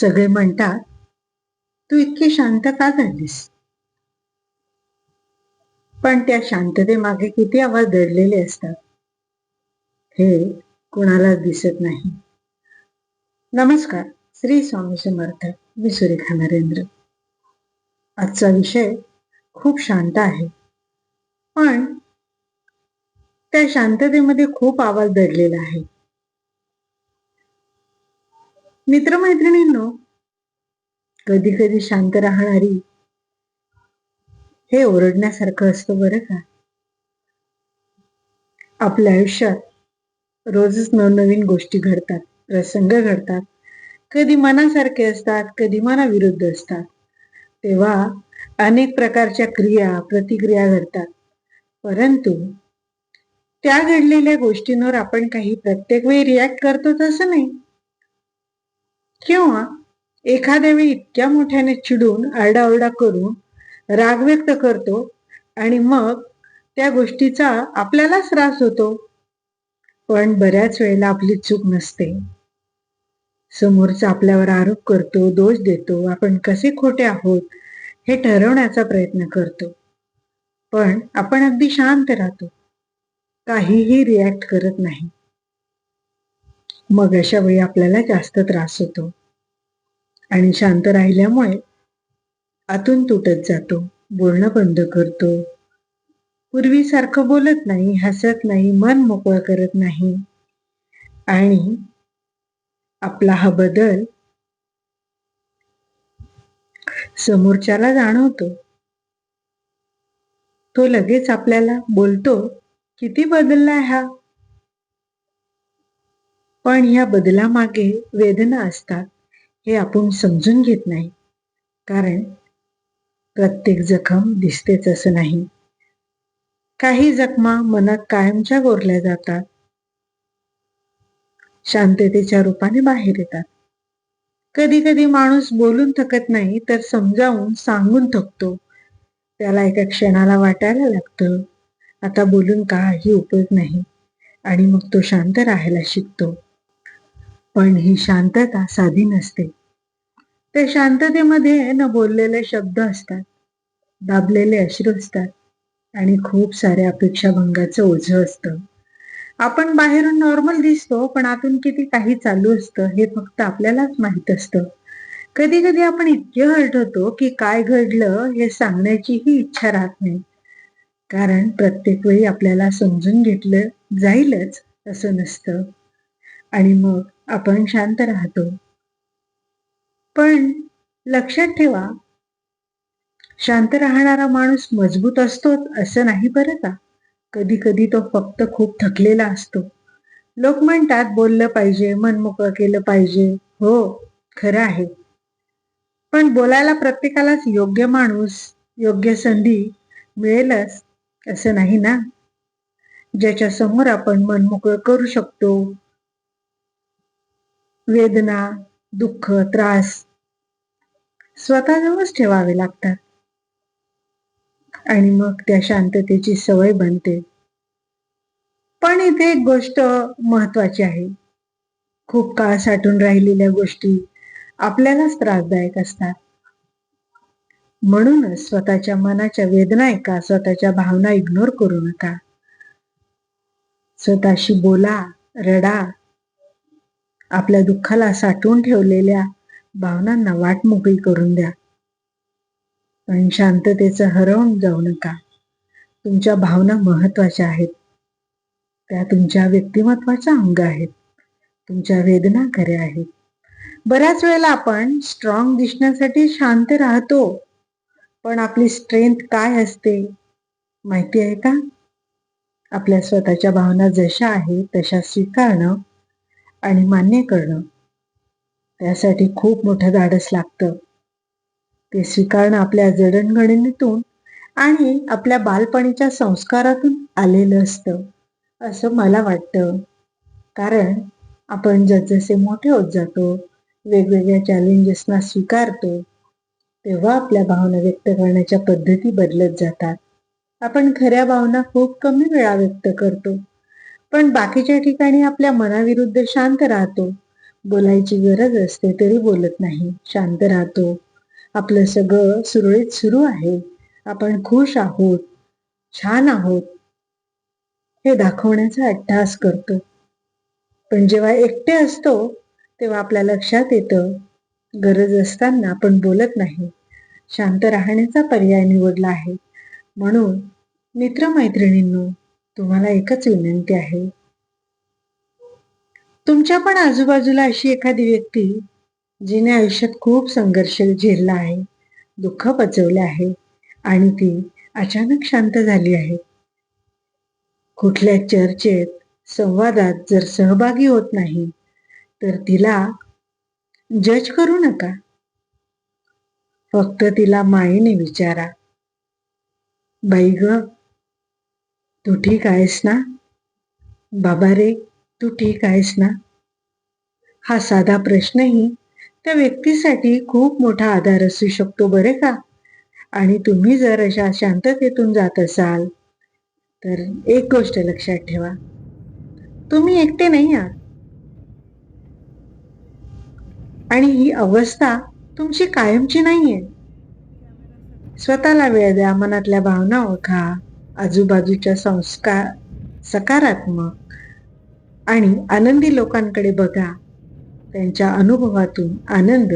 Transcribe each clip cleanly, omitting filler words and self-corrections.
सगळे म्हणतात, तू इतकी शांत का झालीस? पण त्या शांततेमागे किती आवाज दडलेले असतात हे कुणालाच दिसत नाही. नमस्कार, श्री स्वामी समर्थ. मी सुरेखा नरेंद्र. आजचा विषय खूप शांत आहे, पण त्या शांततेमध्ये खूप आवाज दडलेला आहे. मित्रमैत्रिणींनो, कधी कधी शांत राहणारी हे ओरडण्यासारखं असतं बरं का. आपल्या आयुष्यात रोजच नवनवीन गोष्टी घडतात, प्रसंग घडतात. कधी मनासारखे असतात, कधी मनाविरुद्ध असतात. तेव्हा अनेक प्रकारच्या क्रिया प्रतिक्रिया घडतात. परंतु त्या घडलेल्या गोष्टींवर आपण काही प्रत्येक वेळी रिॲक्ट करतो तसं नाही. किंवा एखाद्या वेळी इतक्या मोठ्याने चिडून आरडाओरडा करून राग व्यक्त करतो आणि मग त्या गोष्टीचा आपल्यालाच त्रास होतो. पण बऱ्याच वेळेला आपली चूक नसते. समोरचा आपल्यावर आरोप करतो, दोष देतो, आपण कसे खोटे आहोत हे ठरवण्याचा प्रयत्न करतो. पण आपण अगदी शांत राहतो, काहीही रिॲक्ट करत नाही. मग अशा वेळी आपल्याला जास्त त्रास होतो आणि शांत राहिल्यामुळे आतून तुटत जातो, बोलणं बंद करतो, पूर्वीसारखं बोलत नाही, हसत नाही, मन मोकळं करत नाही. आणि आपला हा बदल समोरच्याला जाणवतो. तो लगेच आपल्याला बोलतो, किती बदललाय हा. पण ह्या बदलामागे वेदना असतात हे आपण समजून घेत नाही. कारण प्रत्येक जखम दिसतेच असं नाही. काही जखमा मनात कायमच्या कोरल्या जातात, शांततेच्या रूपाने बाहेर येतात. कधी कधी माणूस बोलून थकत नाही, तर समजावून सांगून थकतो. त्याला एका क्षणाला वाटायला लागतं, आता बोलून काही उपयोग नाही, आणि मग तो शांत राहायला शिकतो. पण ही शांतता साधी नसते. त्या शांततेमध्ये न बोललेले शब्द असतात, दाबलेले अश्रू असतात आणि खूप साऱ्या अपेक्षाभंगाचं ओझं असतं. आपण बाहेरून नॉर्मल दिसतो, पण आतून किती काही चालू असतं हे फक्त आपल्यालाच माहित असतं. कधी कधी आपण इतके हर्ट होतो की काय घडलं हे सांगण्याचीही इच्छा राहत नाही. कारण प्रत्येक वेळी आपल्याला समजून घेतलं जाईलच असं नसतं, आणि मग आपण शांत राहतो. पण लक्षात ठेवा, शांत राहणारा माणूस मजबूत असतो असं नाही बरं का. कधी कधी तो फक्त खूप थकलेला असतो. लोक म्हणतात बोललं पाहिजे, मन मोकळं केलं पाहिजे. हो, खरं आहे. पण बोलायला प्रत्येकालाच योग्य माणूस, योग्य संधी मिळेलच असं नाही ना. ज्याच्या समोर आपण मन मोकळं करू शकतो, वेदना, दुःख, त्रास स्वतःजवळच ठेवावे लागतात, आणि मग त्या शांततेची सवय बनते. पण इथे एक गोष्ट महत्वाची आहे. खूप काळ साठून राहिलेल्या गोष्टी आपल्यालाच त्रासदायक असतात. म्हणूनच स्वतःच्या मनाच्या वेदना ऐका, स्वतःच्या भावना इग्नोर करू नका. स्वतःशी बोला, रडा. आपल्या दुःखाला साठवून ठेवलेल्या भावनांना वाट मोकळी करून द्या. पण शांततेचं हरवून जाऊ नका. तुमच्या भावना महत्वाच्या आहेत. त्या तुमच्या व्यक्तिमत्वाचा अंग आहेत. तुमच्या वेदना खऱ्या आहेत. बऱ्याच वेळेला आपण स्ट्रॉंग दिसण्यासाठी शांत राहतो, पण आपली स्ट्रेंथ काय असते माहिती आहे का? आपल्या स्वतःच्या भावना जशा आहेत तशा स्वीकारणं आणि मान्य करणं. त्यासाठी खूप मोठं धाडस लागतं. ते स्वीकारणं आपल्या जडणघडणीतून आणि आपल्या बालपणीच्या संस्कारातून आलेलं असतं असं मला वाटतं. कारण आपण जसजसे मोठे होत जातो, वेगवेगळ्या चॅलेंजेसना स्वीकारतो, तेव्हा आपल्या भावना व्यक्त करण्याच्या पद्धती बदलत जातात. आपण खऱ्या भावना खूप कमी वेळा व्यक्त करतो, पण बाकीच्या ठिकाणी आपल्या मनाविरुद्ध शांत राहतो. बोलायची गरज असते तरी बोलत नाही, शांत राहतो. आपलं सगळं सुरळीत सुरू आहे, आपण खुश आहोत, छान आहोत हे दाखवण्याचा अट्टहास करतो. पण जेव्हा एकटे असतो तेव्हा आपल्या लक्षात येतं, गरज असताना आपण बोलत नाही, शांत राहण्याचा पर्याय निवडला आहे. म्हणून मित्रमैत्रिणींनो, तुम्हाला एकच विनंती आहे, तुमच्या पण आजूबाजूला अशी एखादी व्यक्ती जिने आयुष्यात खूप संघर्ष झेलला आहे, दुःख पचवले आहे आणि ती अचानक शांत झाली आहे. कुठल्या चर्चेत, संवादात जर सहभागी होत नाही, तर तिला जज करू नका. फक्त तिला मायेने विचारा, बाई ग, तू ठीक आहेस ना? बाबा रे, तू ठीक आहेस ना? हा साधा प्रश्नही त्या व्यक्तीसाठी खूप मोठा आधार असू शकतो बरे का. आणि तुम्ही जर अशा शांततेतून जात असाल तर एक गोष्ट लक्षात ठेवा, तुम्ही एकटे नाही आहात. आणि ही अवस्था तुमची कायमची नाहीये. स्वतःला वेळ द्या, मनातल्या भावना ओळखा, आजूबाजूच्या संस्कार सकारात्मक आणि आनंदी लोकांकडे बघा. त्यांच्या अनुभवातून आनंद,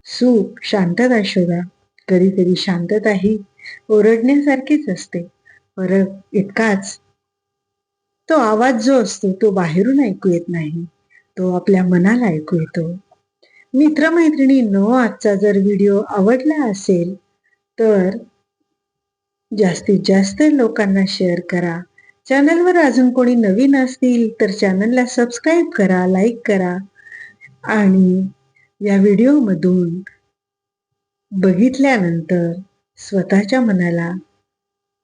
सुख, शांतता शोधा. कधी कधी शांतता ही ओरडण्यासारखीच असते. फरक इतकाच, तो आवाज जो असतो तो बाहेरून ऐकू येत नाही, तो आपल्या मनाला ऐकू येतो. मित्रमैत्रिणींनो, आजचा जर व्हिडिओ आवडला असेल तर जास्तीत जास्त लोकांना शेअर करा. चॅनलवर अजून कोणी नवीन असतील तर चॅनलला सबस्क्राईब करा, लाईक करा आणि या व्हिडिओमधून बघितल्यानंतर स्वतःच्या मनाला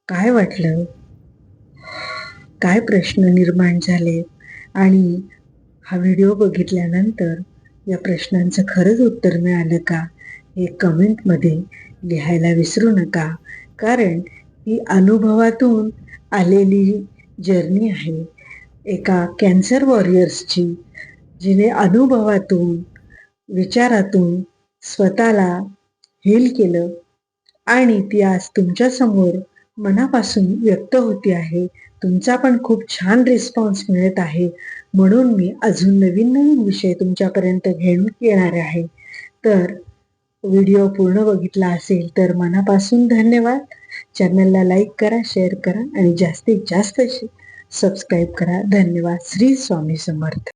काय वाटलं, काय प्रश्न निर्माण झाले आणि हा व्हिडिओ बघितल्यानंतर या प्रश्नांचं खरंच उत्तर मिळालं का, हे कमेंटमध्ये लिहायला विसरू नका. कारण ही अनुभवातून आलेली जर्नी आहे एका कॅन्सर वॉरियर्सची, जिने अनुभवातून, विचारातून स्वतःला हील केलं आणि ती आज तुमच्या समोर मनापासून व्यक्त होती आहे. तुमचा पण खूप छान रिस्पॉन्स मिळत आहे. म्हणून मी अजून नवीन नवीन विषय तुमच्यापर्यंत घेऊन येणार आहे. तर व्हिडिओ पूर्ण बघितला असेल तर मनापासून धन्यवाद. चॅनलला लाईक करा, शेअर करा आणि जास्तीत जास्त सबस्क्राईब करा. धन्यवाद. श्री स्वामी समर्थ.